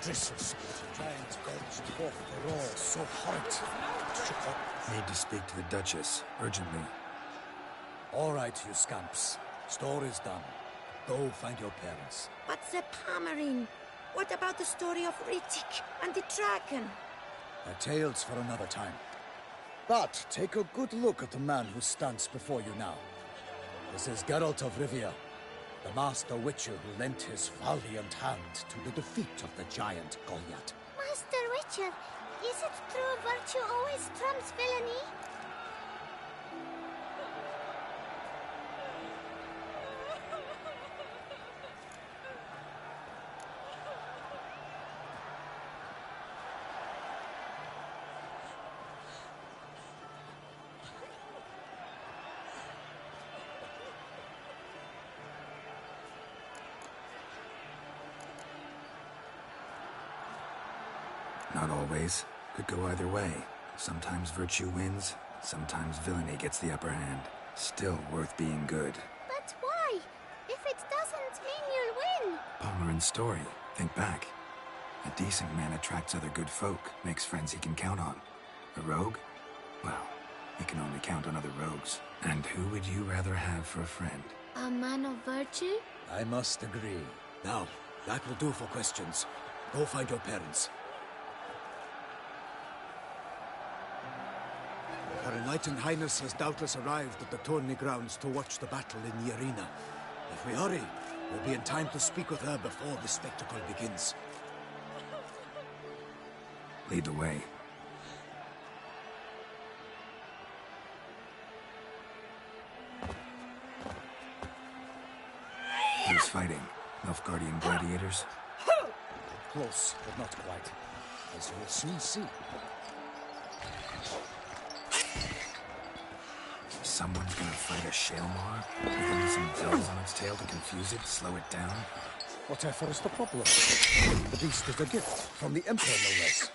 bristles. Giant gods talk the roar so horrid. Need to speak to the Duchess, urgently. All right, you scamps. Store is done. Go find your parents. But the Palmerine. What about the story of Riddick and the dragon? They're tales for another time. But take a good look at the man who stands before you now. This is Geralt of Rivia, the master witcher who lent his valiant hand to the defeat of the giant Goliath. Master Witcher, is it true virtue always trumps villainy? Not always. Could go either way. Sometimes virtue wins, sometimes villainy gets the upper hand. Still worth being good. But why? If it doesn't mean you'll win. Palmerin's story. Think back. A decent man attracts other good folk, makes friends he can count on. A rogue? Well, he can only count on other rogues. And who would you rather have for a friend? A man of virtue? I must agree. Now, that will do for questions. Go find your parents. Her Enlightened Highness has doubtless arrived at the tourney grounds to watch the battle in the arena. If we hurry, we'll be in time to speak with her before the spectacle begins. Lead the way. Who's fighting? Nilfgaardian gladiators? Close, but not quite. As you'll soon see. Someone's gonna fight a Shaelmaar? With only some bells on its tail to confuse it, slow it down? Whatever is the problem? The beast is a gift from the Emperor, no less.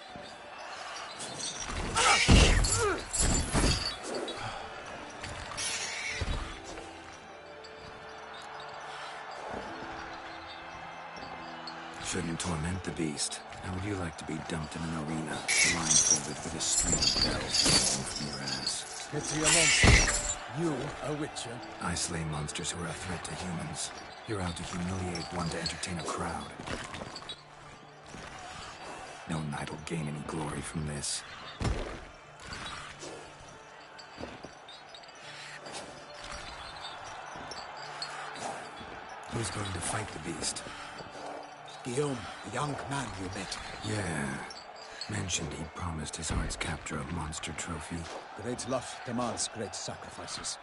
Shouldn't torment the beast. How would you like to be dumped in an arena, blindfolded with a string of bells hanging from your ass? Pity a monster. You, a witcher? I slay monsters who are a threat to humans. You're out to humiliate one to entertain a crowd. No knight will gain any glory from this. Who's going to fight the beast? Guillaume, the young man you met. Yeah. Mentioned he promised his heart's capture a monster trophy. Great love demands great sacrifices.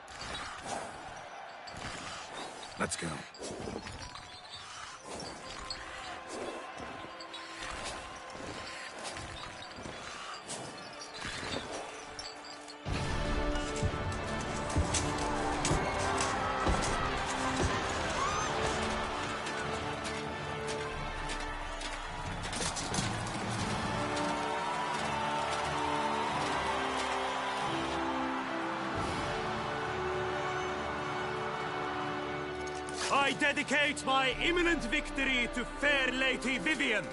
Let's go. I dedicate my imminent victory to fair Lady Vivienne.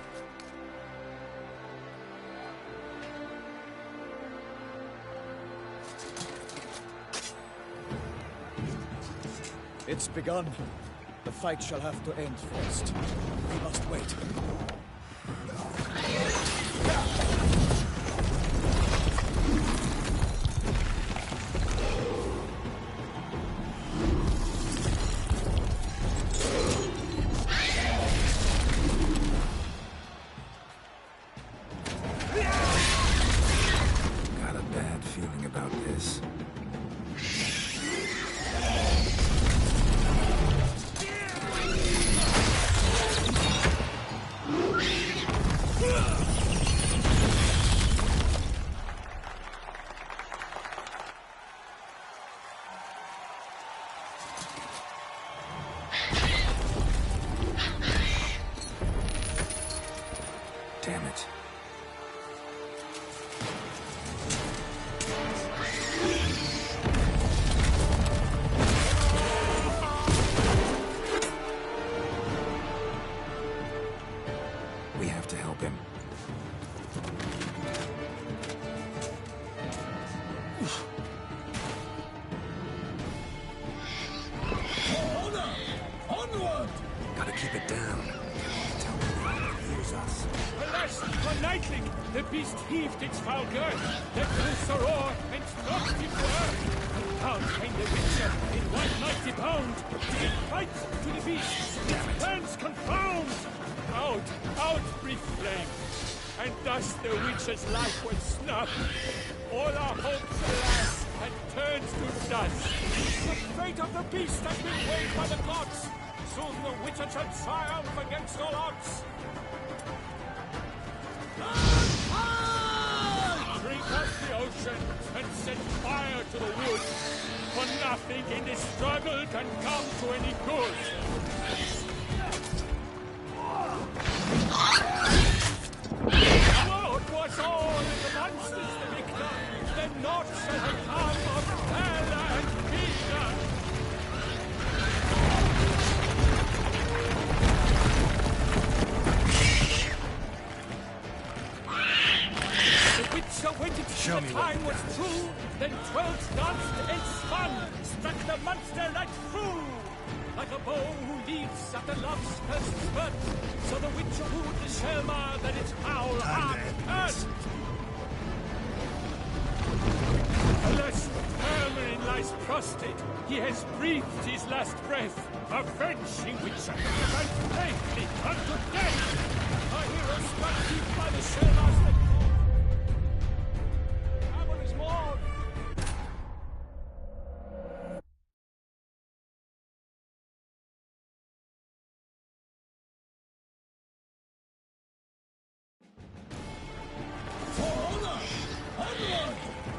It's begun. The fight shall have to end first. We must wait. Got a bad feeling about this. keep it down. Tell me what hears us. Alas, for Nightling, the beast heaved its foul girth, let loose a roar, and knocked him to earth. And down came the Witcher in one mighty bound, to give fight to the beast, its plans confound. Out, brief flame, and thus the Witcher's life was snuffed. All our hopes, alas, had turned to dust. The fate of the beast has been weighed by the gods. Soon the Witcher shall triumph against all odds. Drink up the ocean and set fire to the wood, for nothing in this struggle can come to any good. Lord was all in the monsters the victor, then naught shall have come of valor and vigor. So waited till the time was true, then 12 danced and spun, struck the monster right through. Like a bow who leads after love's first spurt, so the Witcher wooed the Selma that its foul heart hurt. Alas, Hermelin lies prostrate, he has breathed his last breath. Avenging Witcher, and bravely unto death. Our hero struck deep by the Selma's that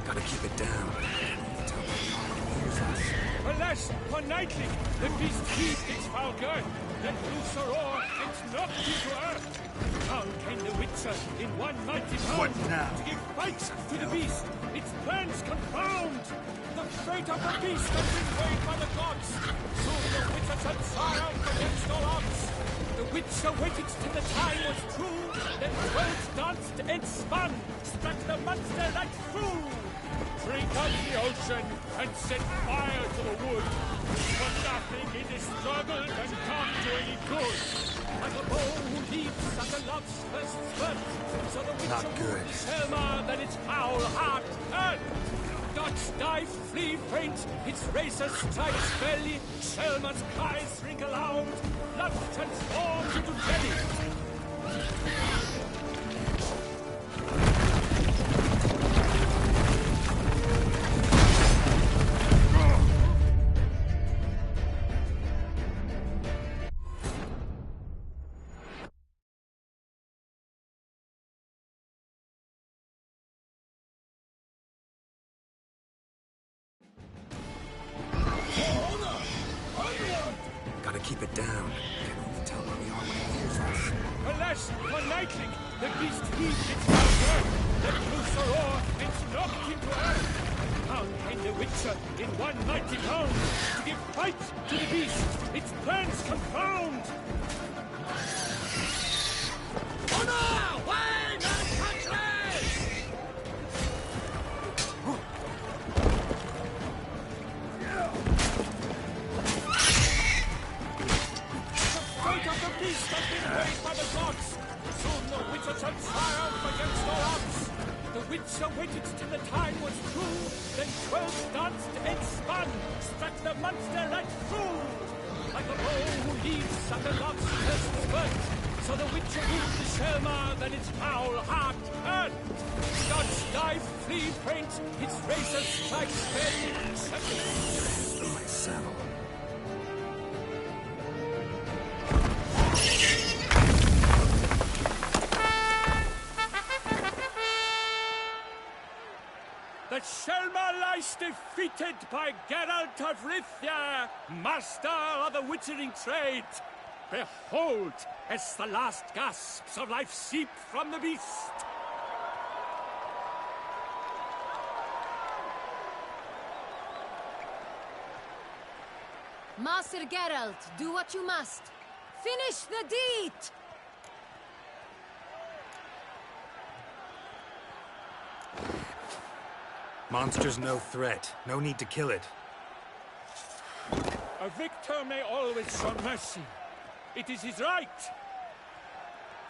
Gotta keep it down. Tell me what hears us. Alas, for Nightling, the beast heaved its foul girth, let loose a roar, and knocked him to earth. Down came the Witcher in one mighty bound. What now? To give fight to the beast, its plans confound. The fate of the beast has been weighed by the gods. Soon the Witcher shall triumph against all odds. The Witcher waited till the time was true, then 12 danced and spun, struck the monster right through. Drink up the ocean and set fire to the wood, for nothing in this struggle can come to any good. Like a bow who leaps after love's first spurt, so the Witcher wooed Selma that its foul heart hurt. Dodge, dive, flee, faint, its racer strikes belly, Selma's cries ring aloud, blood transforms into jelly. Gotta keep it down. Can only tell where we are when it hears us. Alas, for Nightling, the beast heaved its foul girth, let loose a roar, and knocked him to earth. Down came the Witcher in one mighty bound, to give fight to the beast, its plans confound. Honor! Wine and country! Of the beast has been weighed by the gods. Soon the Witcher shall triumph against all odds. The Witcher waited till the time was true, then 12 danced and spun, struck the monster right through. Like a bow who leads after love's first spurt, so the Witcher wooed the Selma that its foul heart hurt. Dodge, dive, flee, faint, its razor strikes belly. My saddle. The Selma lies defeated by Geralt of Rivia, master of the witchering trade. Behold, as the last gasps of life seep from the beast. Master Geralt, do what you must. Finish the deed! Monster's no threat. No need to kill it. A victor may always show mercy. It is his right!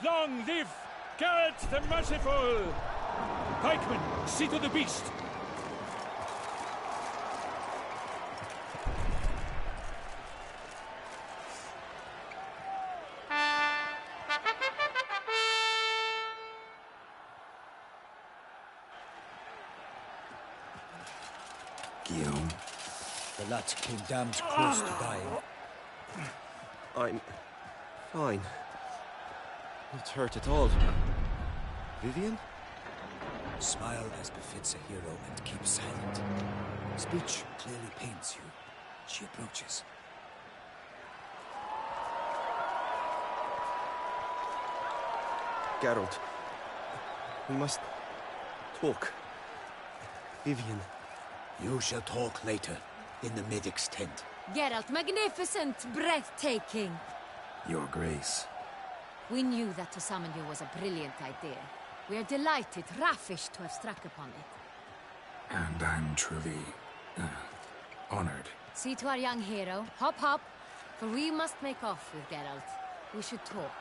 Long live Geralt the Merciful! Pikemen, see to the beast! Guillaume, The lad came damned close to dying. I'm fine. Not hurt at all. Vivian? Smile as befits a hero and keep silent. Speech clearly pains you. She approaches. Geralt. We must talk. Vivian. You shall talk later, in the medic's tent. Geralt, magnificent, breathtaking. Your Grace. We knew that to summon you was a brilliant idea. We are delighted, ravished to have struck upon it. And I'm truly, honored. See to our young hero. Hop, hop. For we must make off with Geralt. We should talk.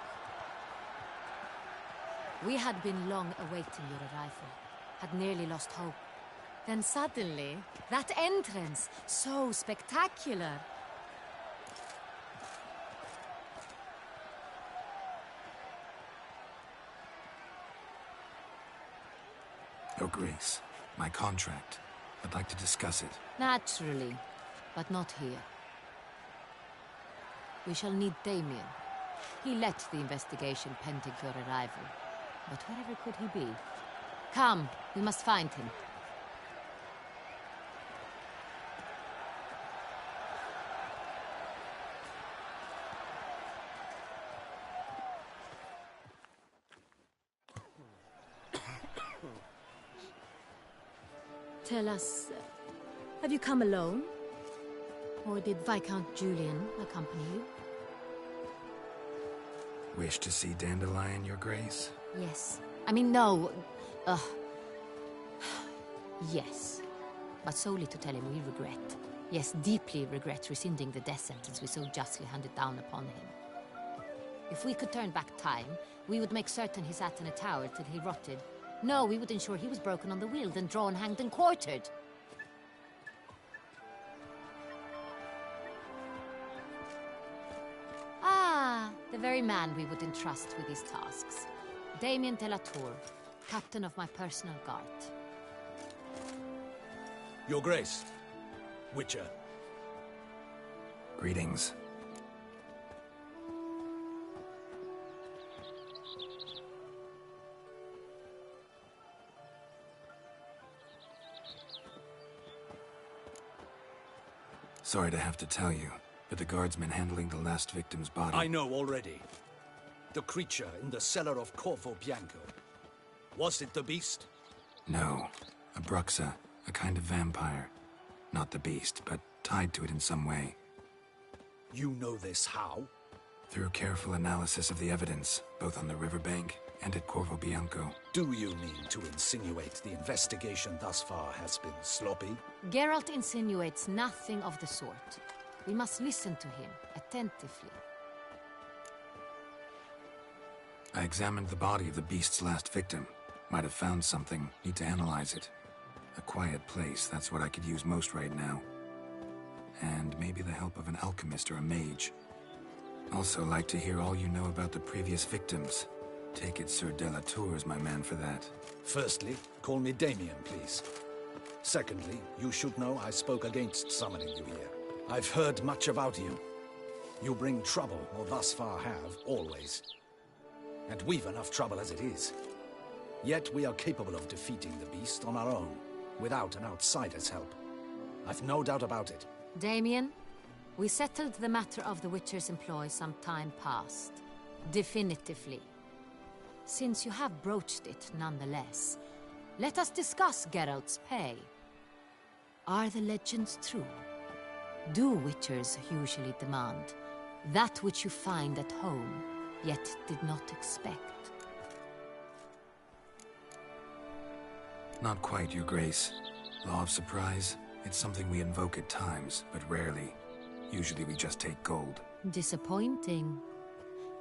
We had been long awaiting your arrival. Had nearly lost hope. Then suddenly, that entrance, so spectacular. Your Grace, my contract. I'd like to discuss it. Naturally, but not here. We shall need Damien. He led the investigation pending your arrival. But wherever could he be? Come, we must find him. Tell us, have you come alone? Or did Viscount Julian accompany you? Wish to see Dandelion, Your Grace? Yes. I mean, no. Yes. But solely to tell him we regret. Yes, deeply regret rescinding the death sentence we so justly handed down upon him. If we could turn back time, we would make certain he sat in a tower till he rotted. No, we would ensure he was broken on the wheel, then drawn, hanged, and quartered. Ah, the very man we would entrust with these tasks. Damien de la Tour, captain of my personal guard. Your Grace. Witcher. Greetings. Sorry to have to tell you, but the guardsman handling the last victim's body... I know already. The creature in the cellar of Corvo Bianco. Was it the beast? No. A Bruxa, a kind of vampire. Not the beast, but tied to it in some way. You know this how? Through careful analysis of the evidence, both on the riverbank and at Corvo Bianco. Do you mean to insinuate the investigation thus far has been sloppy? Geralt insinuates nothing of the sort. We must listen to him, attentively. I examined the body of the beast's last victim. Might have found something. Need to analyze it. A quiet place, that's what I could use most right now. And maybe the help of an alchemist or a mage. Also like to hear all you know about the previous victims. Take it Sir de la Tour is my man for that. Firstly, call me Damien, please. Secondly, you should know I spoke against summoning you here. I've heard much about you. You bring trouble, or thus far have, always. And we've enough trouble as it is. Yet we are capable of defeating the beast on our own, without an outsider's help. I've no doubt about it. Damien, we settled the matter of the Witcher's employ some time past. Definitively. Since you have broached it nonetheless, let us discuss Geralt's pay. Are the legends true? Do Witchers usually demand that which you find at home, yet did not expect? Not quite, Your Grace. Law of surprise, it's something we invoke at times, but rarely. Usually we just take gold. Disappointing.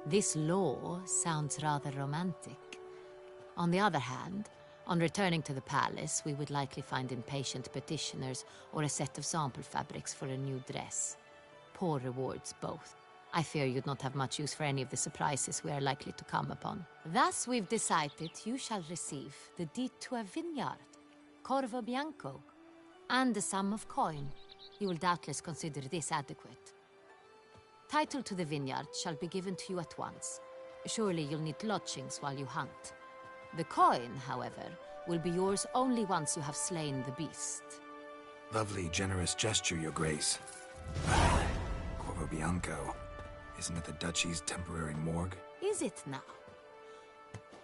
This law sounds rather romantic. On the other hand, on returning to the palace, we would likely find impatient petitioners or a set of sample fabrics for a new dress. Poor rewards, both. I fear you'd not have much use for any of the surprises we are likely to come upon. Thus, we've decided you shall receive the deed to a vineyard, Corvo Bianco, and a sum of coin. You will doubtless consider this adequate. Title to the vineyard shall be given to you at once. Surely you'll need lodgings while you hunt. The coin, however, will be yours only once you have slain the beast. Lovely, generous gesture, Your Grace. Corvo Bianco. Isn't it the Duchy's temporary morgue? Is it now?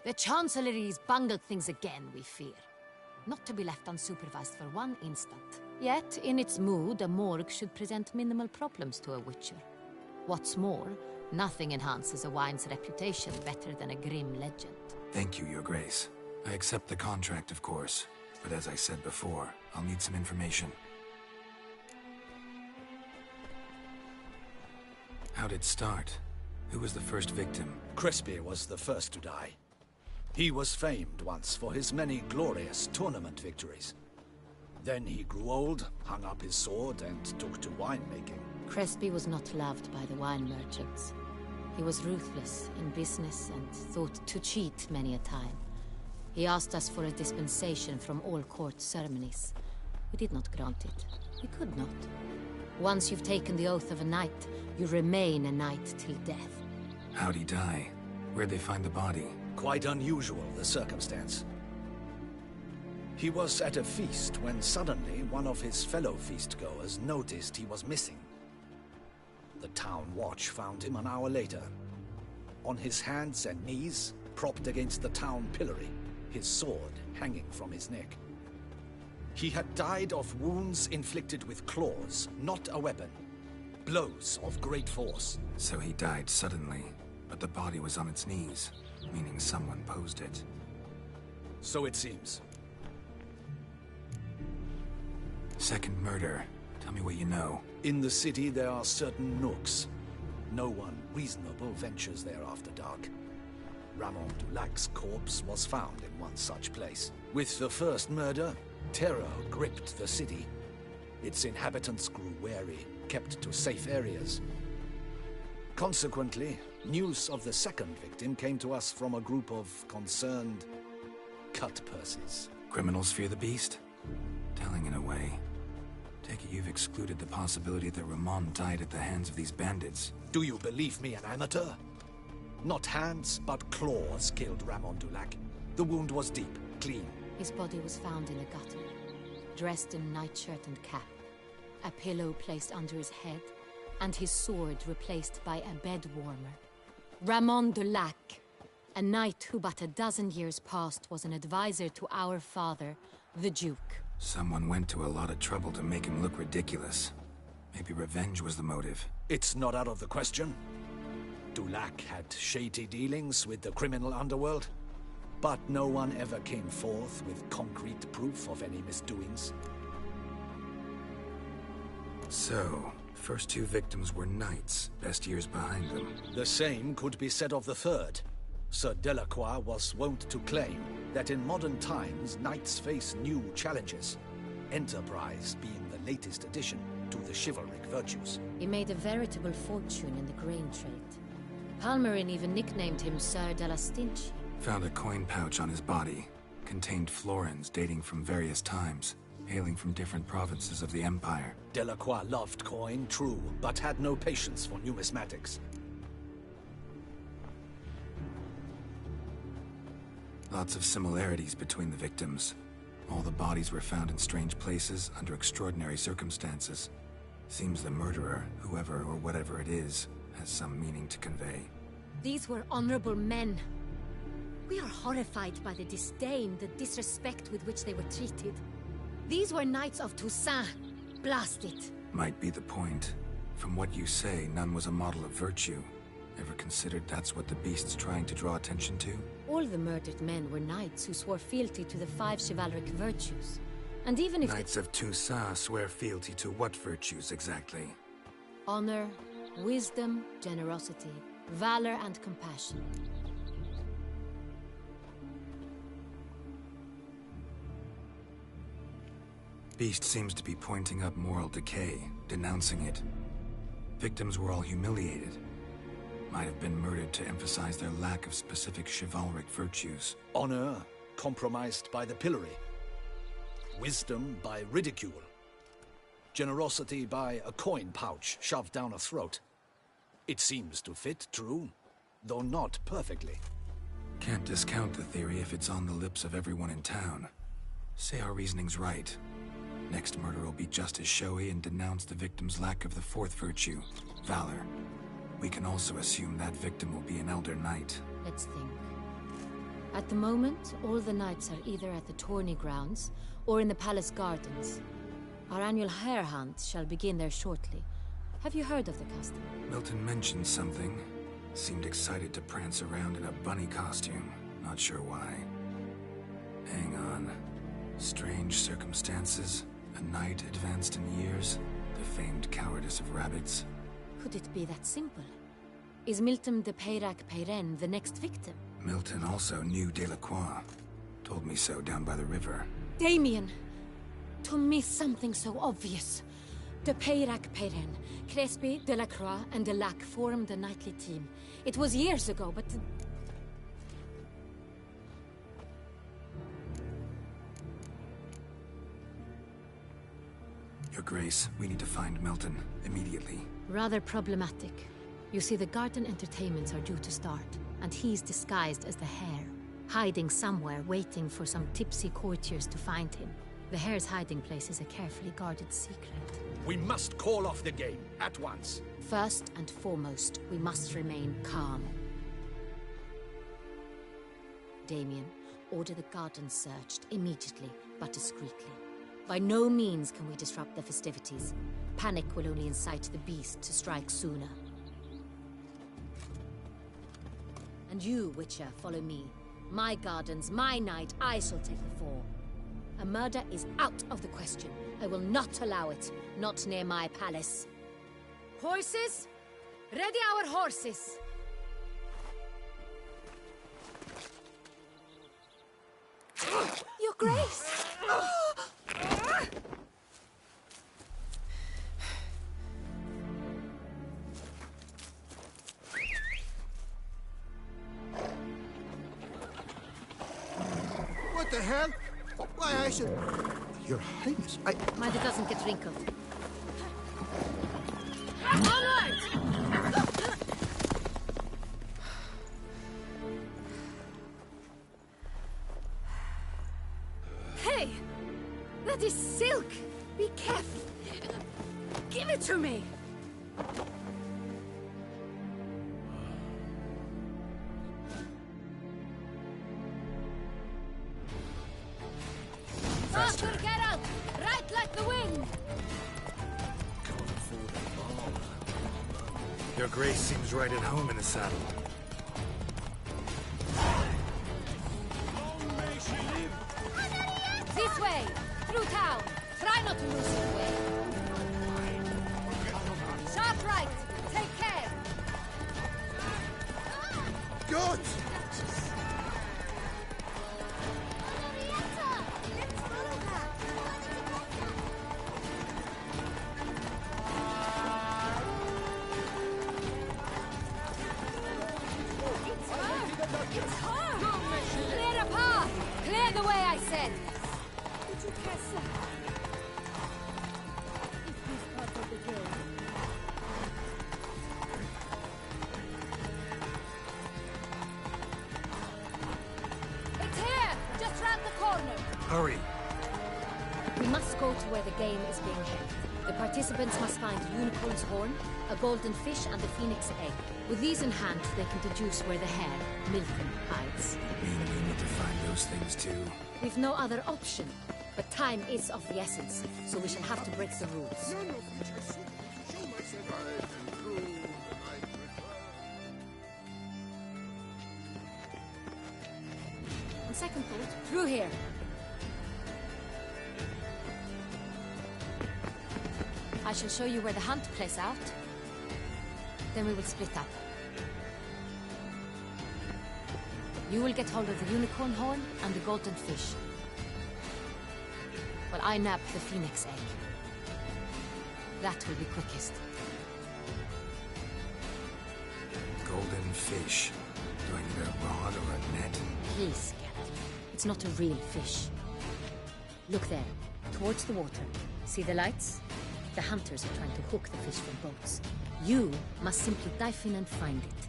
The Chancellery's bungled things again, we fear. Not to be left unsupervised for one instant. Yet, in its mood, a morgue should present minimal problems to a witcher. What's more, nothing enhances a wine's reputation better than a grim legend. Thank you, Your Grace. I accept the contract, of course. But as I said before, I'll need some information. How'd it start? Who was the first victim? Crespi was the first to die. He was famed once for his many glorious tournament victories. Then he grew old, hung up his sword, and took to winemaking. Crespi was not loved by the wine merchants. He was ruthless in business and thought to cheat many a time. He asked us for a dispensation from all court ceremonies. We did not grant it. We could not. Once you've taken the oath of a knight, you remain a knight till death. How'd he die? Where'd they find the body? Quite unusual, the circumstance. He was at a feast when suddenly one of his fellow feastgoers noticed he was missing. The town watch found him an hour later. On his hands and knees, propped against the town pillory, his sword hanging from his neck. He had died of wounds inflicted with claws, not a weapon. Blows of great force. So he died suddenly, but the body was on its knees, meaning someone posed it. So it seems. Second murder. Tell me what you know. In the city there are certain nooks. No one reasonable ventures there after dark. Ramon Dulac's corpse was found in one such place. With the first murder, terror gripped the city. Its inhabitants grew wary, kept to safe areas. Consequently, news of the second victim came to us from a group of concerned cut-purses. Criminals fear the beast? Telling in a way. Take it you've excluded the possibility that Ramon died at the hands of these bandits. Do you believe me an amateur? Not hands, but claws killed Ramon Dulac. The wound was deep, clean. His body was found in a gutter, dressed in nightshirt and cap, a pillow placed under his head, and his sword replaced by a bed warmer. Ramon Dulac, a knight who but a dozen years past was an advisor to our father, the Duke. Someone went to a lot of trouble to make him look ridiculous. Maybe revenge was the motive. It's not out of the question. Dulac had shady dealings with the criminal underworld, but no one ever came forth with concrete proof of any misdoings. So, first two victims were knights, best years behind them. The same could be said of the third. Sir Delacroix was wont to claim that in modern times, knights face new challenges, enterprise being the latest addition to the chivalric virtues. He made a veritable fortune in the grain trade. Palmerin even nicknamed him Sir de la Stinchi. Found a coin pouch on his body. Contained florins dating from various times, hailing from different provinces of the Empire. Delacroix loved coin, true, but had no patience for numismatics. Lots of similarities between the victims. All the bodies were found in strange places under extraordinary circumstances. Seems the murderer, whoever or whatever it is, has some meaning to convey. These were honorable men. We are horrified by the disdain, the disrespect with which they were treated. These were knights of Toussaint. Blast it. Might be the point. From what you say, none was a model of virtue. Ever considered that's what the beast's trying to draw attention to? All the murdered men were knights who swore fealty to the 5 chivalric virtues. And even if Knights of Toussaint swear fealty to what virtues exactly? honor, wisdom, generosity, valor and compassion. Beast seems to be pointing up moral decay, denouncing it. Victims were all humiliated. Might have been murdered to emphasize their lack of specific chivalric virtues. Honor compromised by the pillory. Wisdom by ridicule. Generosity by a coin pouch shoved down a throat. It seems to fit, true, though not perfectly. Can't discount the theory if it's on the lips of everyone in town. Say our reasoning's right. Next murder will be just as showy and denounce the victim's lack of the fourth virtue, valor. We can also assume that victim will be an elder knight. Let's think. At the moment, all the knights are either at the tourney grounds or in the palace gardens. Our annual hare hunt shall begin there shortly. Have you heard of the custom? Milton mentioned something. Seemed excited to prance around in a bunny costume. Not sure why. Hang on. Strange circumstances. A knight advanced in years. The famed cowardice of rabbits. Could it be that simple? Is Milton de Peyrac-Peyren the next victim? Milton also knew Delacroix. Told me so down by the river. Damien! To miss something so obvious. De Peyrac-Peyren, Crespi, Delacroix, and Delac formed a knightly team. It was years ago, but... Your Grace, we need to find Milton, immediately. Rather problematic. You see, the garden entertainments are due to start, and he's disguised as the hare, hiding somewhere, waiting for some tipsy courtiers to find him. The hare's hiding place is a carefully guarded secret. We must call off the game, at once. First and foremost, we must remain calm. Damien, order the garden searched immediately, but discreetly. By no means can we disrupt the festivities. Panic will only incite the beast to strike sooner. And you, Witcher, follow me. My gardens, my night, I shall take the fall. A murder is out of the question. I will not allow it. Not near my palace. Horses? Ready our horses! Your Grace! What the hell? Why, I should... Your Highness, Mind it doesn't get wrinkled. Onward! Hey! That is silk! Be careful! Give it to me! Faster, Geralt! Right like the wind! Your Grace seems right at home in the saddle. This way! Through town! Try not to lose your way! Sharp right! Take care! Good! It's her! Clear a path! Clear the way, I said! Did you catch that? Is this part of the game? It's here! Just round the corner! Hurry! We must go to where the game is being held. The participants must find a unicorn's horn, a golden fish, and a phoenix egg. With these in hand, they can deduce where the hare, Milton, hides. Mean we need to find those things too? We've no other option. But time is of the essence, so we shall have to break the rules. None of which I sought to show myself right and true the night return. On second thought, through here. I shall show you where the hunt plays out. Then we will split up. You will get hold of the unicorn horn and the golden fish. While I nab the phoenix egg. That will be quickest. Golden fish. Do I need a rod or a net? Please, Geralt. It's not a real fish. Look there, towards the water. See the lights? The hunters are trying to hook the fish from boats. You must simply dive in and find it.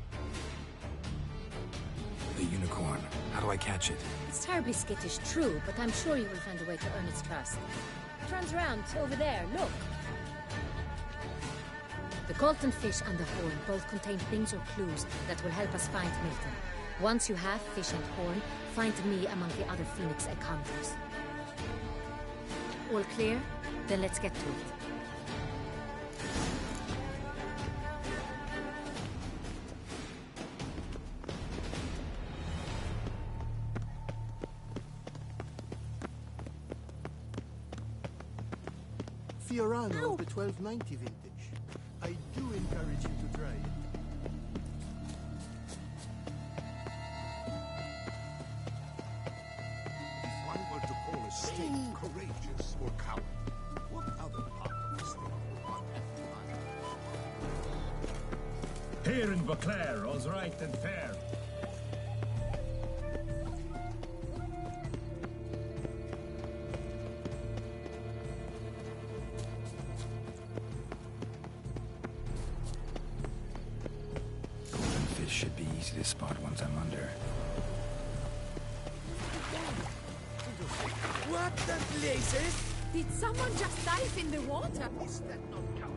The unicorn. How do I catch it? It's terribly skittish, true, but I'm sure you will find a way to earn its trust. It runs around over there, look. The golden fish and the horn both contain things or clues that will help us find Milton. Once you have fish and horn, find me among the other phoenix egg hunters. All clear? Then let's get to it. Fiorano of the 1290 vintage. I do encourage you to try it. If one were to call a snake courageous or coward, what other part of the snake would one have to find? Here in Beauclair, all's right and fair. Should be easy to spot once I'm under. What the blazes? Did someone just dive in the water? Is that not coward?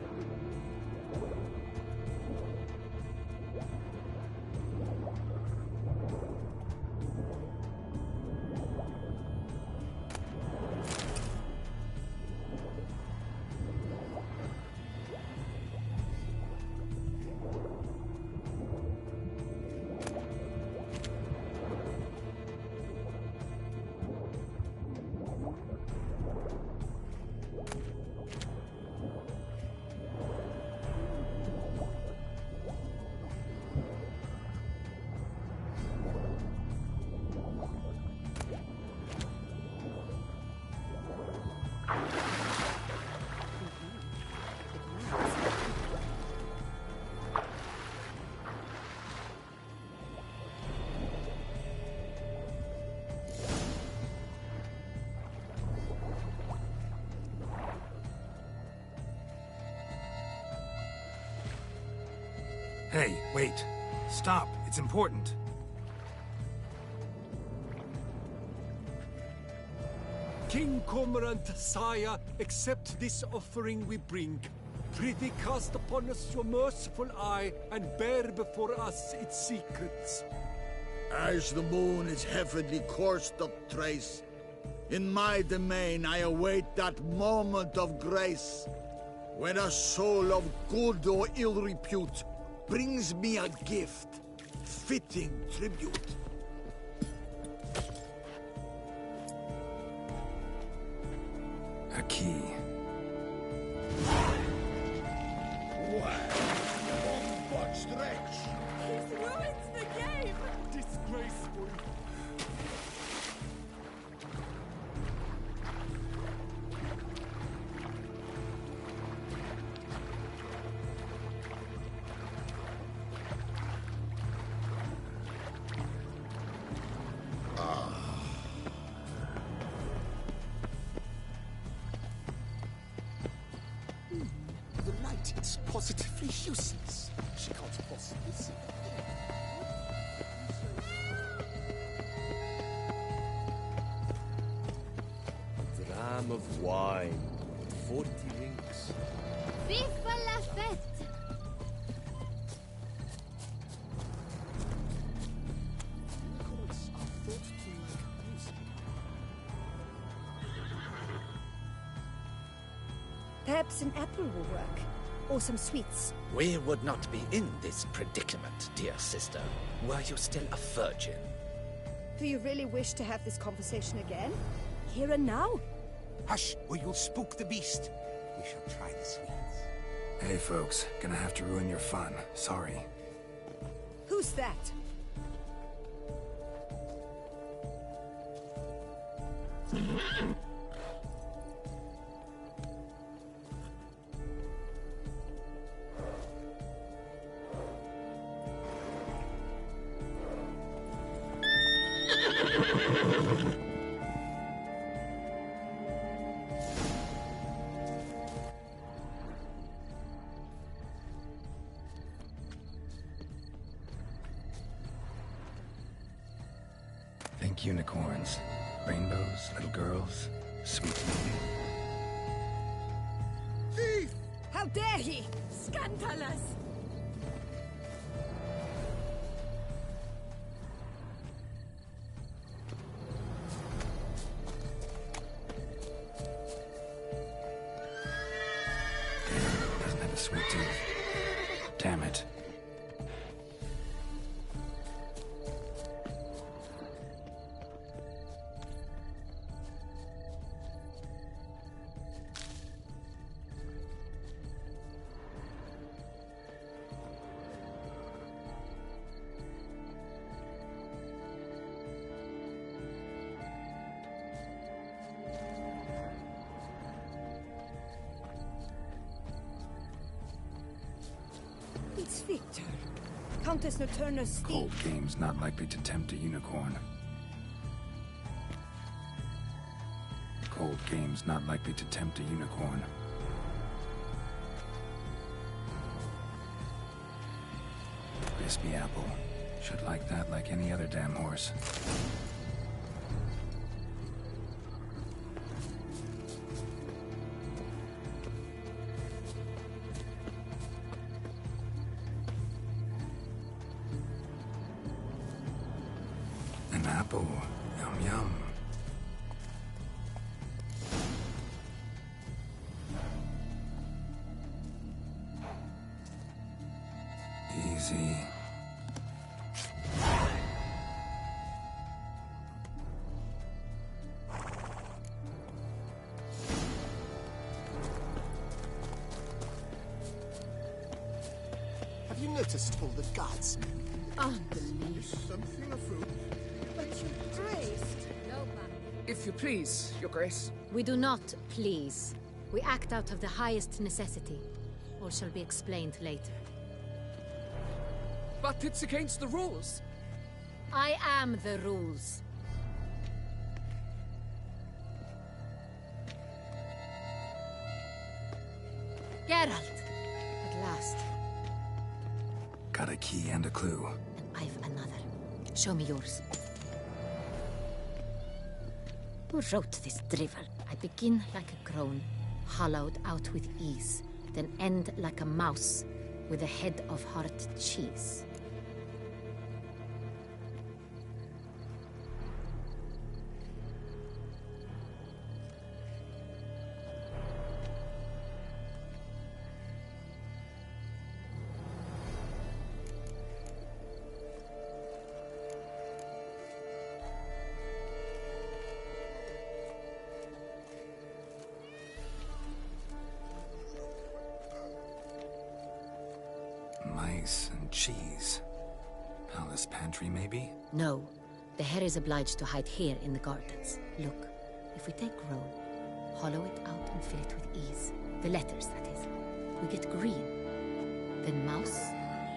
Hey, wait. Stop. It's important. King Cormorant, sire, accept this offering we bring. Prithee cast upon us your merciful eye, and bear before us its secrets. As the moon is heavily coursed of trace, in my domain I await that moment of grace, when a soul of good or ill repute brings me a gift, fitting tribute. A key. Why? Long but stretch. This ruins the game! Disgraceful. The light is positively useless. She can't possibly see. Dram of wine, 40 links. Viva la fête! Chords are thought to like music. Perhaps an apple will work. Or some sweets. We would not be in this predicament, dear sister, were you still a virgin. Do you really wish to have this conversation again? Here and now? Hush, or you'll spook the beast. We shall try the sweets. Hey, folks. Gonna have to ruin your fun. Sorry. Who's that? Think unicorns, rainbows, little girls, sweet maiden. Thief! How dare he! Scandalous! Doesn't have a sweet tooth. Damn it. It's Victor. Countess Noturna's Cold game's not likely to tempt a unicorn. Cold game's not likely to tempt a unicorn. Crispy apple. Should like that like any other damn horse. An apple. Yum yum. Easy. Have you noticed all the guards? unbelievable. Something afoot. But you praised. If you please, Your Grace. We do not please. We act out of the highest necessity. All shall be explained later. But it's against the rules. I am the rules. Geralt! At last. Got a key and a clue. I've another. Show me yours. Who wrote this drivel? I begin like a crone, hollowed out with ease, then end like a mouse, with a head of hard cheese. Mice and cheese. Palace pantry, maybe? No. The hare is obliged to hide here in the gardens. Look, if we take roll, hollow it out and fill it with ease. The letters, that is. We get green. Then mouse,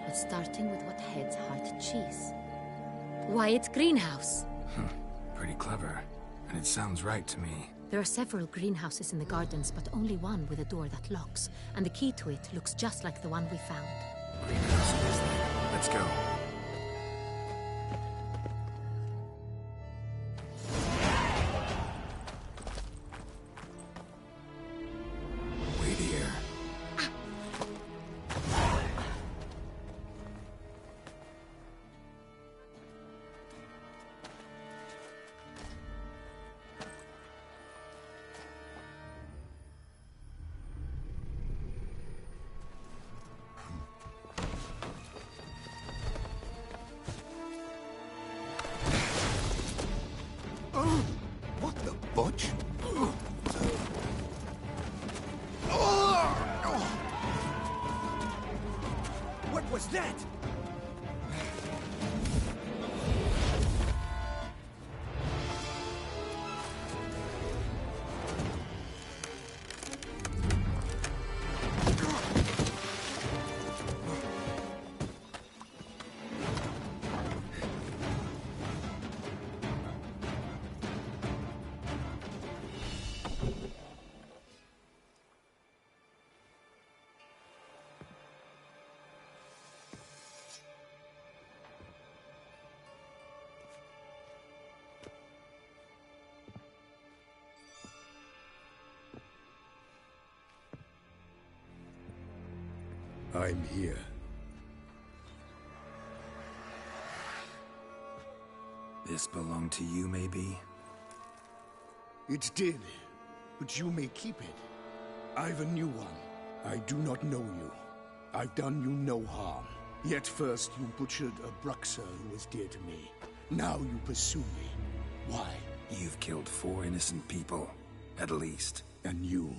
but starting with what heads hard cheese. Why, it's greenhouse. Pretty clever. And it sounds right to me. There are several greenhouses in the gardens, but only one with a door that locks. And the key to it looks just like the one we found. Greenhouse it is then. Let's go. Wait here. I'm here. This belonged to you, maybe? It did, but you may keep it. I've a new one. I do not know you. I've done you no harm. Yet first you butchered a Bruxer who was dear to me. Now you pursue me. Why? You've killed 4 innocent people, at least. And you?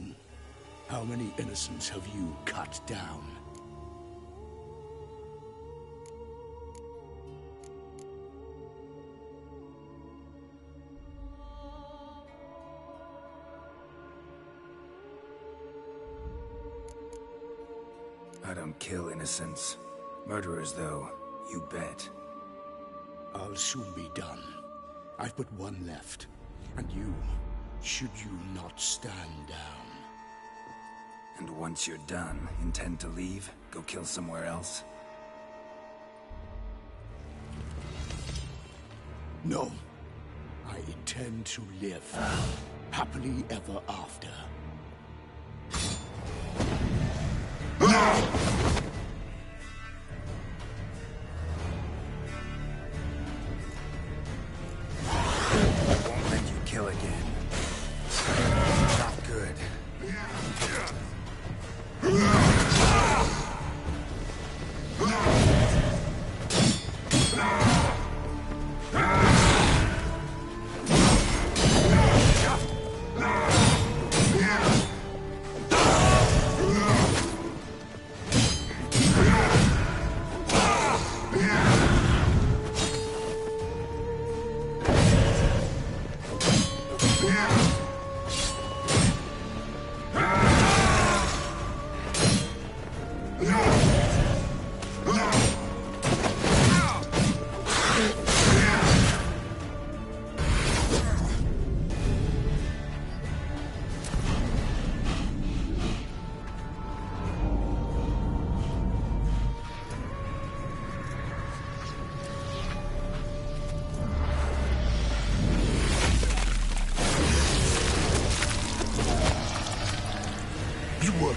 How many innocents have you cut down? I don't kill innocents. Murderers, though, you bet. I'll soon be done. I've but one left. And you, should you not stand down. And once you're done, intend to leave? Go kill somewhere else? No. I intend to live. Happily ever after. Won't let you kill again. Not good.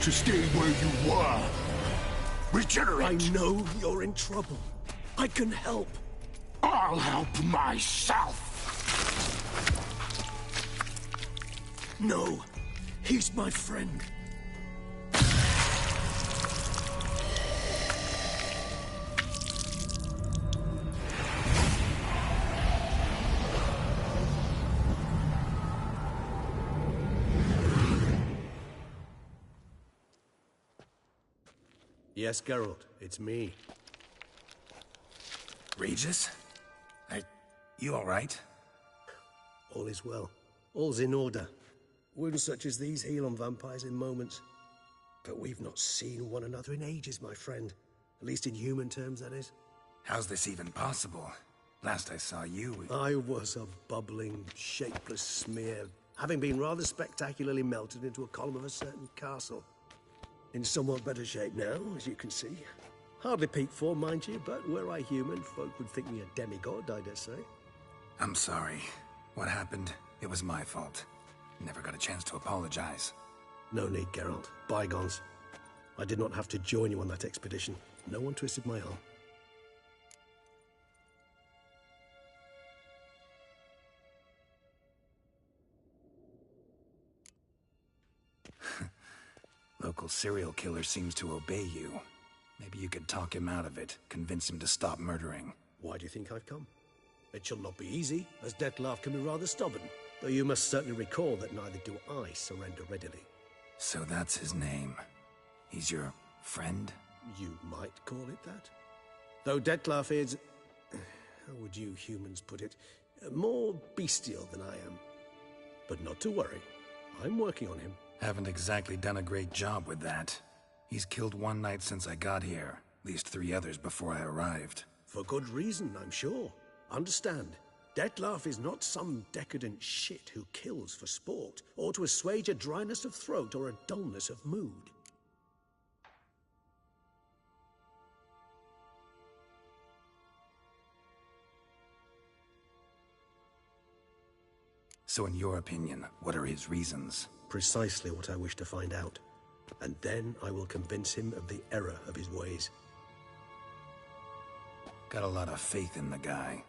To stay where you were. Regenerate! I know you're in trouble. I can help. I'll help myself! No, he's my friend. Yes, Geralt, it's me. Regis? You all right? All is well. All's in order. Wounds such as these heal on vampires in moments. But we've not seen one another in ages, my friend. At least in human terms, that is. How's this even possible? Last I saw you... I was a bubbling, shapeless smear, having been rather spectacularly melted into a column of a certain castle. In somewhat better shape now, as you can see. Hardly peak form, mind you, but were I human, folk would think me a demigod, I dare say. I'm sorry. What happened? It was my fault. Never got a chance to apologize. No need, Geralt. Bygones. I did not have to join you on that expedition. No one twisted my arm. Local serial killer seems to obey you. Maybe you could talk him out of it, convince him to stop murdering. Why do you think I've come? It shall not be easy, as Dettlaff can be rather stubborn. Though you must certainly recall that neither do I surrender readily. So that's his name. He's your friend? You might call it that. Though Dettlaff is... how would you humans put it? More bestial than I am. But not to worry. I'm working on him. Haven't exactly done a great job with that. He's killed one knight since I got here. At least 3 others before I arrived. For good reason, I'm sure. Understand, Dettlaff is not some decadent shit who kills for sport, or to assuage a dryness of throat or a dullness of mood. So in your opinion, what are his reasons? Precisely what I wish to find out. And then I will convince him of the error of his ways. Got a lot of faith in the guy.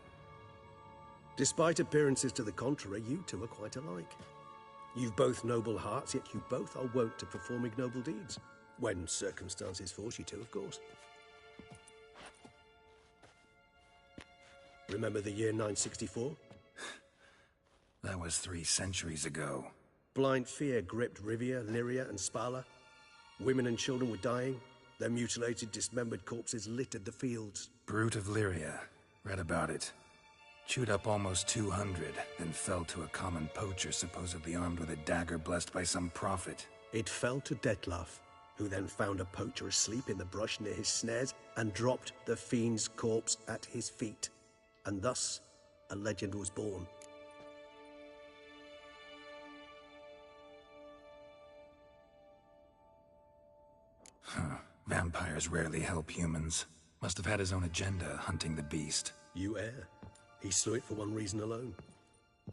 Despite appearances to the contrary, you two are quite alike. You've both noble hearts, yet you both are wont to perform ignoble deeds. When circumstances force you to, of course. Remember the year 964? That was 3 centuries ago. Blind fear gripped Rivia, Lyria, and Spala. Women and children were dying. Their mutilated, dismembered corpses littered the fields. Brute of Lyria. Read about it. Chewed up almost 200, then fell to a common poacher supposedly armed with a dagger blessed by some prophet. It fell to Dettlaff, who then found a poacher asleep in the brush near his snares and dropped the fiend's corpse at his feet. And thus, a legend was born. Vampires rarely help humans. Must have had his own agenda, hunting the beast. You err. He slew it for one reason alone.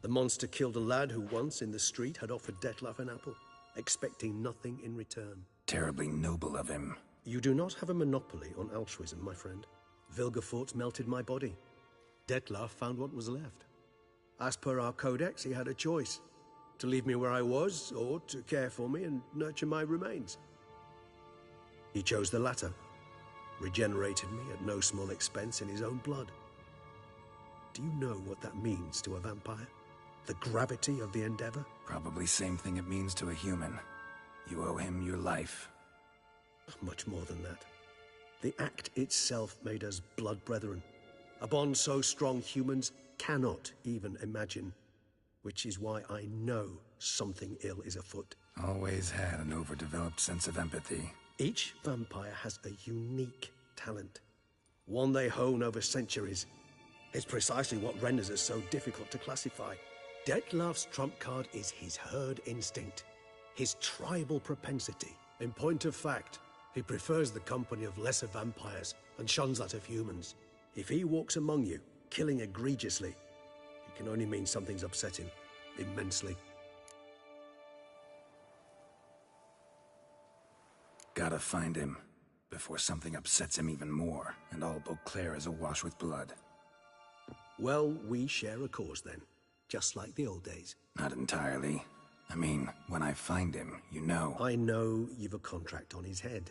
The monster killed a lad who once, in the street, had offered Dettlaff an apple, expecting nothing in return. Terribly noble of him. You do not have a monopoly on altruism, my friend. Vilgefortz melted my body. Dettlaff found what was left. As per our codex, he had a choice. To leave me where I was, or to care for me and nurture my remains. He chose the latter. Regenerated me at no small expense in his own blood. Do you know what that means to a vampire? The gravity of the endeavor? Probably same thing it means to a human. You owe him your life. Much more than that. The act itself made us blood brethren. A bond so strong humans cannot even imagine. Which is why I know something ill is afoot. Always had an overdeveloped sense of empathy. Each vampire has a unique talent. One they hone over centuries. It's precisely what renders us so difficult to classify. Dettlaff's trump card is his herd instinct, his tribal propensity. In point of fact, he prefers the company of lesser vampires and shuns that of humans. If he walks among you, killing egregiously, it can only mean something's upset him, immensely. Gotta find him, before something upsets him even more, and all Beauclair is awash with blood. Well, we share a cause then, just like the old days. Not entirely. I mean, when I find him, you know. I know you've a contract on his head.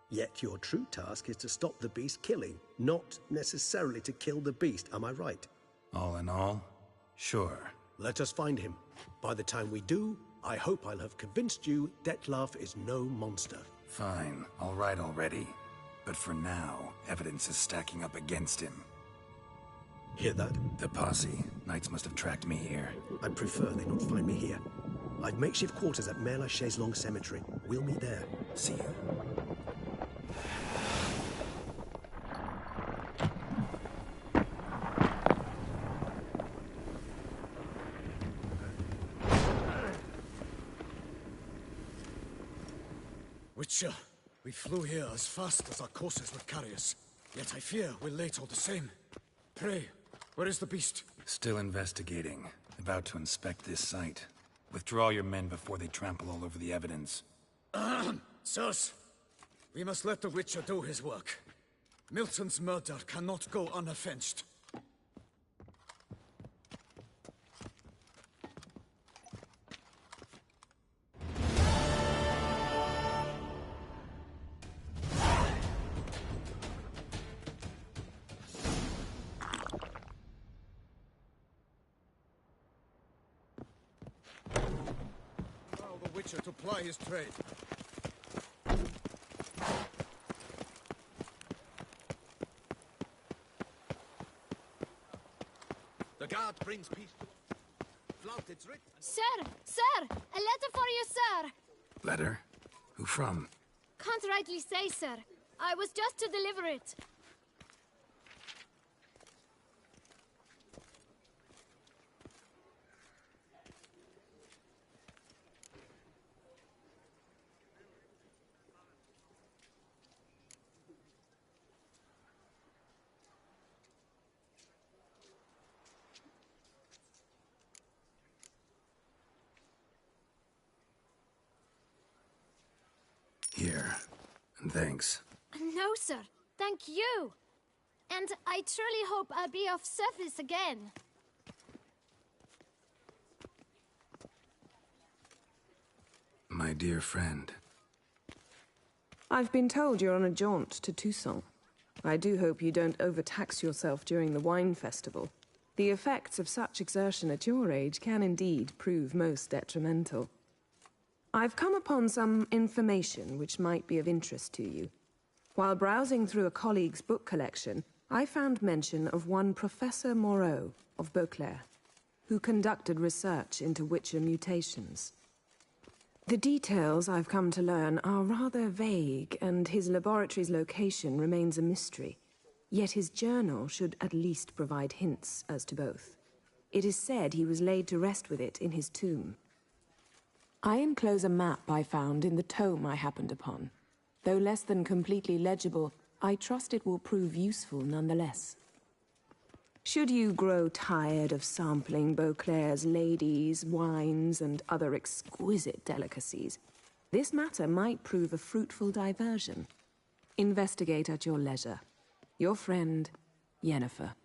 Yet your true task is to stop the beast killing, not necessarily to kill the beast, am I right? All in all, sure. Let us find him. By the time we do, I hope I'll have convinced you Dettlaff is no monster. Fine, all right already. But for now, evidence is stacking up against him. Hear that? The posse. Knights must have tracked me here. I prefer they not find me here. I've makeshift quarters at Mère la Chaise-Longue Cemetery. We'll meet there. See you. Witcher, we flew here as fast as our courses would carry us. Yet I fear we're late all the same. Pray, where is the beast? Still investigating. About to inspect this site. Withdraw your men before they trample all over the evidence. Sirs, we must let the Witcher do his work. Milton's murder cannot go unavenged. To ply his trade. The guard brings peace to Flout, it's written. Sir! Sir! A letter for you, sir! Letter? Who from? Can't rightly say, sir. I was just to deliver it. Thanks. No, sir. Thank you. And I truly hope I'll be of service again. My dear friend. I've been told you're on a jaunt to Toussaint. I do hope you don't overtax yourself during the wine festival. The effects of such exertion at your age can indeed prove most detrimental. I've come upon some information which might be of interest to you. While browsing through a colleague's book collection, I found mention of one Professor Moreau of Beauclair, who conducted research into Witcher mutations. The details I've come to learn are rather vague, and his laboratory's location remains a mystery. Yet his journal should at least provide hints as to both. It is said he was laid to rest with it in his tomb. I enclose a map I found in the tome I happened upon. Though less than completely legible, I trust it will prove useful nonetheless. Should you grow tired of sampling Beauclair's ladies, wines, and other exquisite delicacies, this matter might prove a fruitful diversion. Investigate at your leisure. Your friend, Yennefer.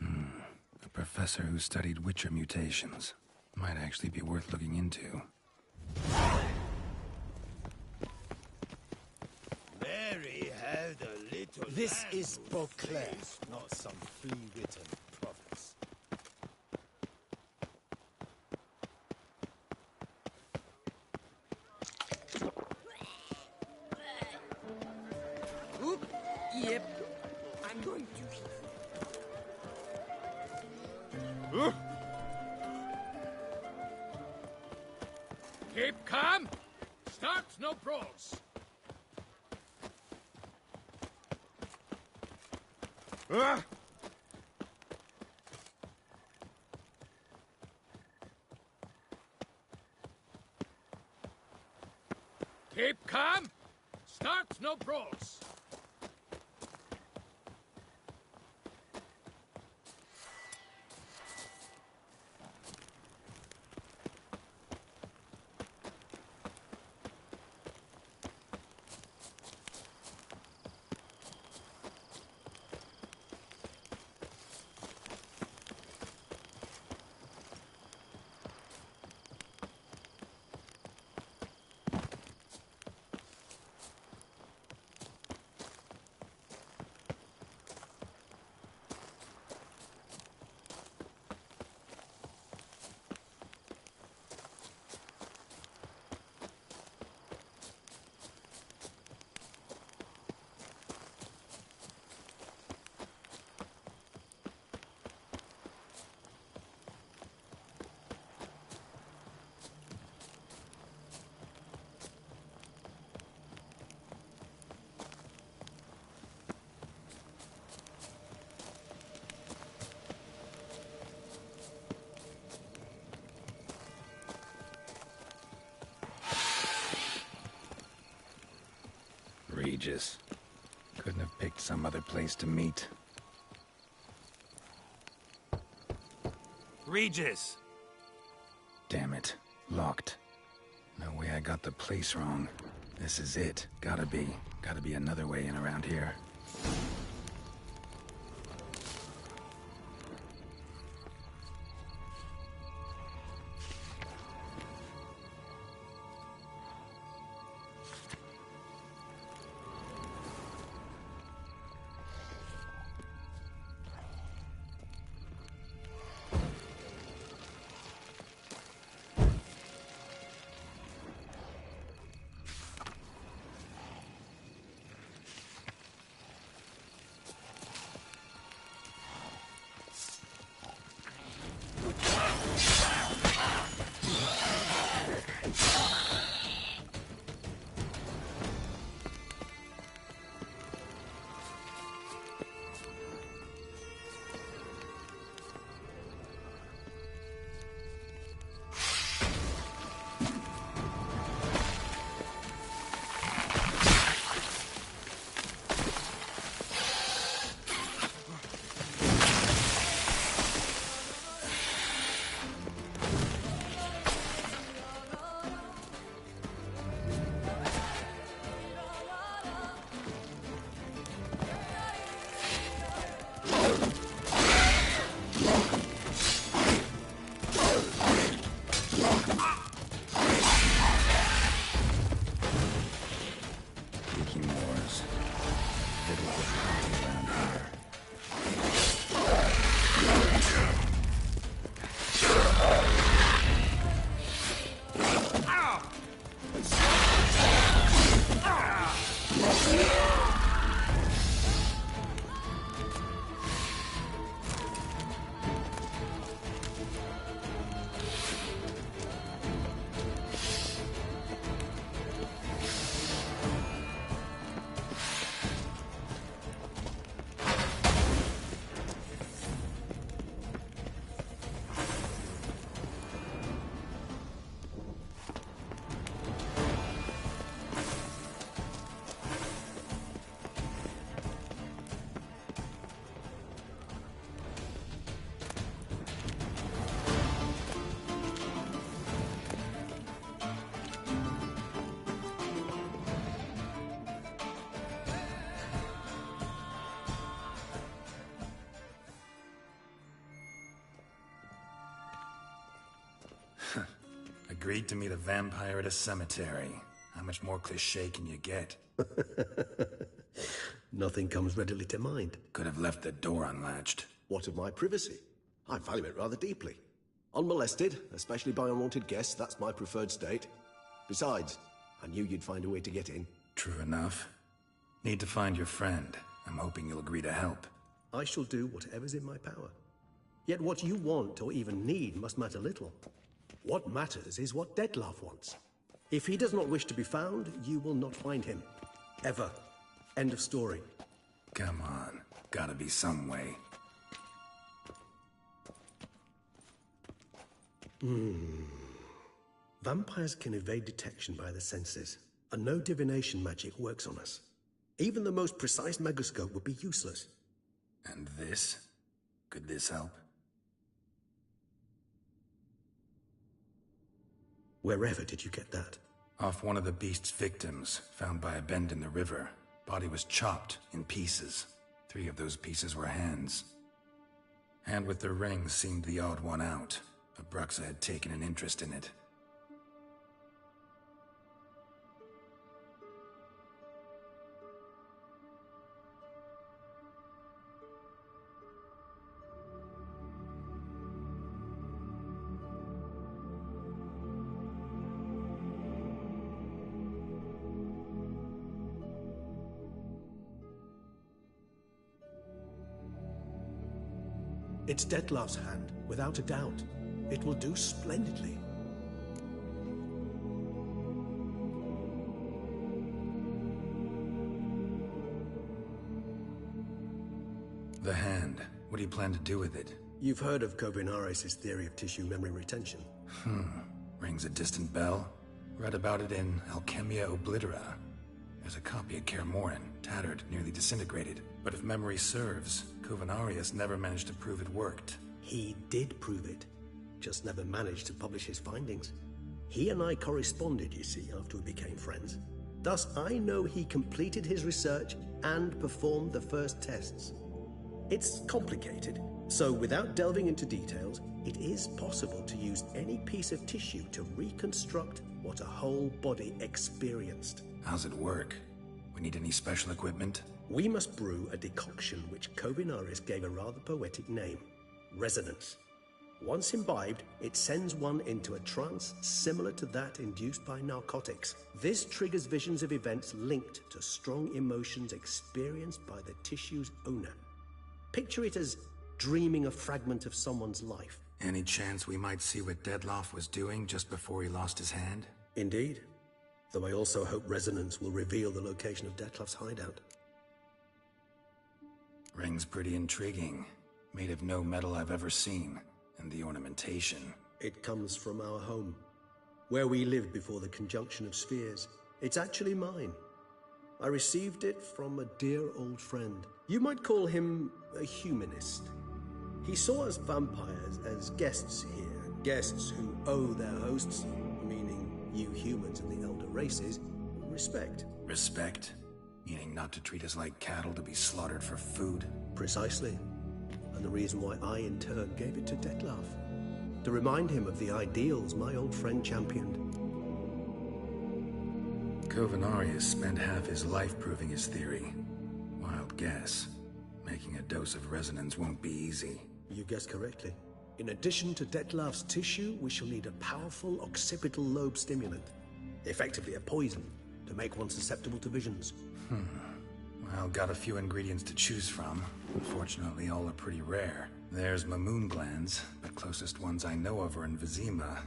A professor who studied Witcher mutations. Might actually be worth looking into. Mary had a little. This is Beauclair, not some flea-bitten province. Oop. Yep. I'm going to. Keep calm. Start no brawls. Keep calm. Start no brawls. Regis. Couldn't have picked some other place to meet. Regis! Damn it. Locked. No way I got the place wrong. This is it. Gotta be. Gotta be another way in around here. Agreed to meet a vampire at a cemetery. How much more cliché can you get? Nothing comes readily to mind. Could have left the door unlatched. What of my privacy? I value it rather deeply. Unmolested, especially by unwanted guests, that's my preferred state. Besides, I knew you'd find a way to get in. True enough. Need to find your friend. I'm hoping you'll agree to help. I shall do whatever's in my power. Yet what you want or even need must matter little. What matters is what Dettlaff wants. If he does not wish to be found, you will not find him. Ever. End of story. Come on. Gotta be some way. Vampires can evade detection by the senses, and no divination magic works on us. Even the most precise megascope would be useless. And this? Could this help? Wherever did you get that? Off one of the beast's victims, found by a bend in the river. Body was chopped in pieces. 3 of those pieces were hands. Hand with the ring seemed the odd one out. Abruxa had taken an interest in it. It's Dettlaff's hand, without a doubt. It will do splendidly. The hand. What do you plan to do with it? You've heard of Kovinaris' theory of tissue memory retention. Rings a distant bell. Read about it in Alchemia Oblitera. There's a copy of Kaer Morhen, tattered, nearly disintegrated. But if memory serves, Kovinaris never managed to prove it worked. He did prove it, just never managed to publish his findings. He and I corresponded, you see, after we became friends. Thus, I know he completed his research and performed the first tests. It's complicated, so without delving into details, it is possible to use any piece of tissue to reconstruct what a whole body experienced. How's it work? We need any special equipment? We must brew a decoction which Kovinaris gave a rather poetic name. Resonance. Once imbibed, it sends one into a trance similar to that induced by narcotics. This triggers visions of events linked to strong emotions experienced by the tissue's owner. Picture it as dreaming a fragment of someone's life. Any chance we might see what Dettlaff was doing just before he lost his hand? Indeed. Though I also hope resonance will reveal the location of Dettlaff's hideout. Ring's pretty intriguing. Made of no metal I've ever seen. And the ornamentation. It comes from our home, where we lived before the conjunction of spheres. It's actually mine. I received it from a dear old friend. You might call him a humanist. He saw us vampires as guests here, guests who owe their hosts, meaning you humans and the elder races, respect. Respect? Meaning not to treat us like cattle to be slaughtered for food? Precisely. And the reason why I, in turn, gave it to Dettlaff. To remind him of the ideals my old friend championed. Kovinaris spent half his life proving his theory. Wild guess. Making a dose of resonance won't be easy. You guessed correctly. In addition to Dettlaff's tissue, we shall need a powerful occipital lobe stimulant. Effectively a poison, to make one susceptible to visions. Well, got a few ingredients to choose from. Unfortunately, all are pretty rare. There's Mamoon glands, but closest ones I know of are in Vizima.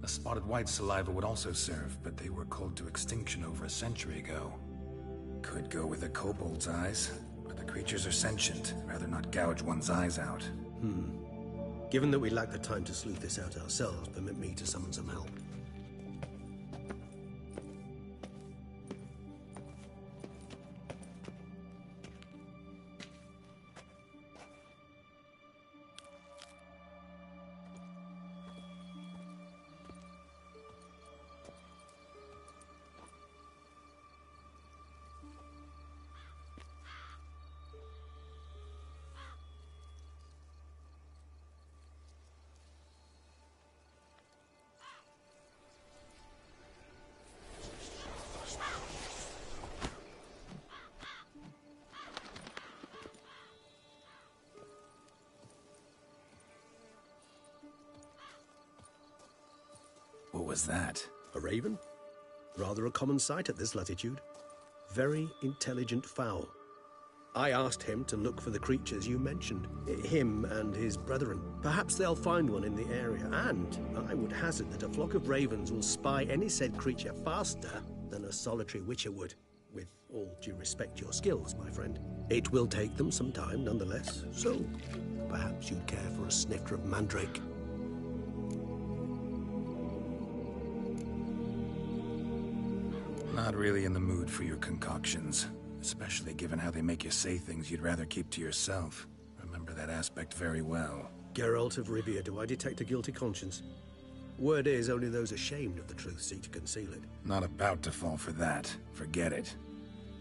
A spotted white saliva would also serve, but they were culled to extinction over a century ago. Could go with a kobold's eyes, but the creatures are sentient. Rather not gouge one's eyes out. Given that we lack the time to sleuth this out ourselves, permit me to summon some help. was that? A raven? Rather a common sight at this latitude. Very intelligent fowl. I asked him to look for the creatures you mentioned. Him and his brethren. Perhaps they'll find one in the area, and I would hazard that a flock of ravens will spy any said creature faster than a solitary witcher would. With all due respect to your skills, my friend. It will take them some time, nonetheless, so perhaps you'd care for a snifter of mandrake. Not really in the mood for your concoctions, especially given how they make you say things you'd rather keep to yourself. Remember that aspect very well. Geralt of Rivia, do I detect a guilty conscience? Word is, only those ashamed of the truth seek to conceal it. Not about to fall for that. Forget it.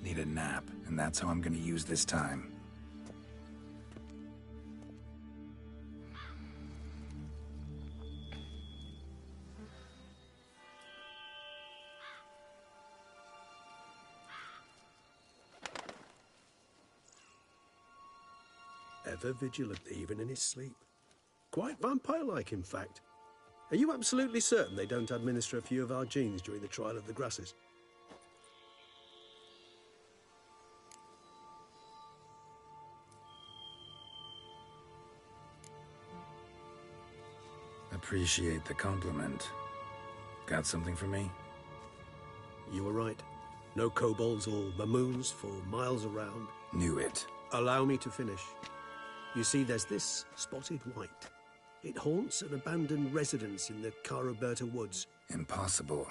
Need a nap, and that's how I'm gonna use this time. Ever vigilant, even in his sleep. Quite vampire-like, in fact. Are you absolutely certain they don't administer a few of our genes during the trial of the grasses? Appreciate the compliment. Got something for me? You were right. No kobolds or mamoons for miles around. Knew it. Allow me to finish. You see, there's this spotted white. It haunts an abandoned residence in the Caraberta woods. Impossible.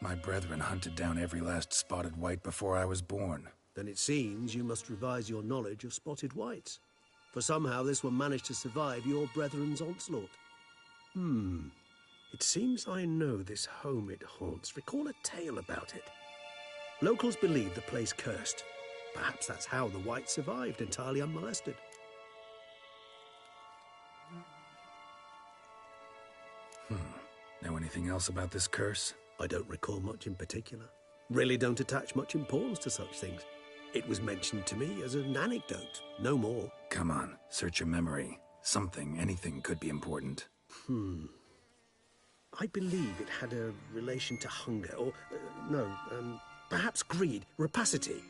My brethren hunted down every last spotted white before I was born. Then it seems you must revise your knowledge of spotted whites. For somehow this one managed to survive your brethren's onslaught. It seems I know this home it haunts. Recall a tale about it. Locals believe the place cursed. Perhaps that's how the white survived, entirely unmolested. Know anything else about this curse? I don't recall much in particular. Really don't attach much importance to such things. It was mentioned to me as an anecdote, no more. Come on, search your memory. Something, anything could be important. I believe it had a relation to hunger, or, perhaps greed, rapacity.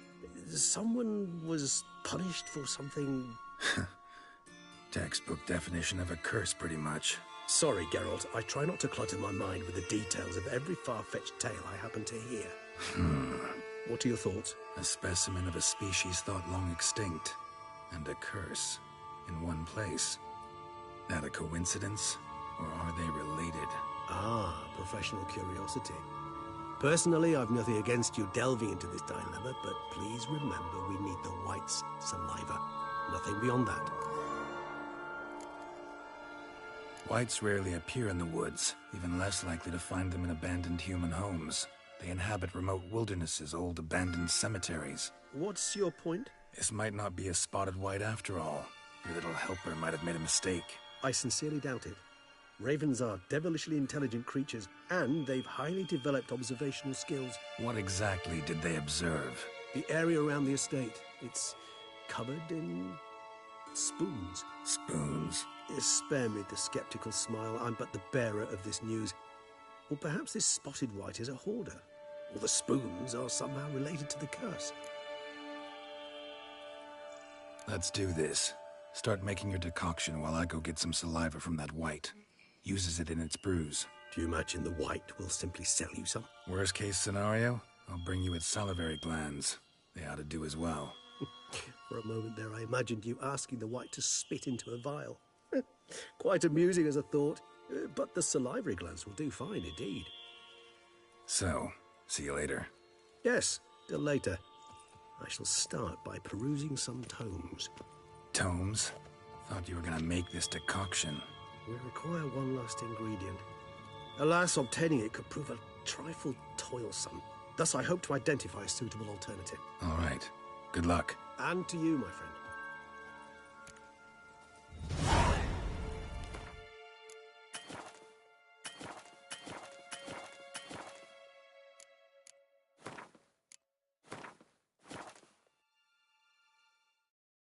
Someone was punished for something... Textbook definition of a curse, pretty much. Sorry, Geralt, I try not to clutter my mind with the details of every far-fetched tale I happen to hear. What are your thoughts? A specimen of a species thought long extinct, and a curse in one place. That a coincidence, or are they related? Ah, professional curiosity. Personally, I've nothing against you delving into this dilemma, but please remember we need the white's saliva. Nothing beyond that. Whites rarely appear in the woods, even less likely to find them in abandoned human homes. They inhabit remote wildernesses, old abandoned cemeteries. What's your point? This might not be a spotted white after all. Your little helper might have made a mistake. I sincerely doubt it. Ravens are devilishly intelligent creatures, and they've highly developed observational skills. What exactly did they observe? The area around the estate. It's covered in... spoons. Spoons? Spare me the skeptical smile. I'm but the bearer of this news. Or perhaps this spotted white is a hoarder. Or the spoons are somehow related to the curse. Let's do this. Start making your decoction while I go get some saliva from that white. Uses it in its brews. Do you imagine the white will simply sell you some? Worst case scenario, I'll bring you its salivary glands. They ought to do as well. For a moment there, I imagined you asking the white to spit into a vial. Quite amusing as a thought, but the salivary glands will do fine indeed. So, see you later. Yes, till later. I shall start by perusing some tomes. Tomes? Thought you were gonna make this decoction. We require one last ingredient. Alas, obtaining it could prove a trifle toilsome. Thus, I hope to identify a suitable alternative. All right. Good luck. And to you, my friend.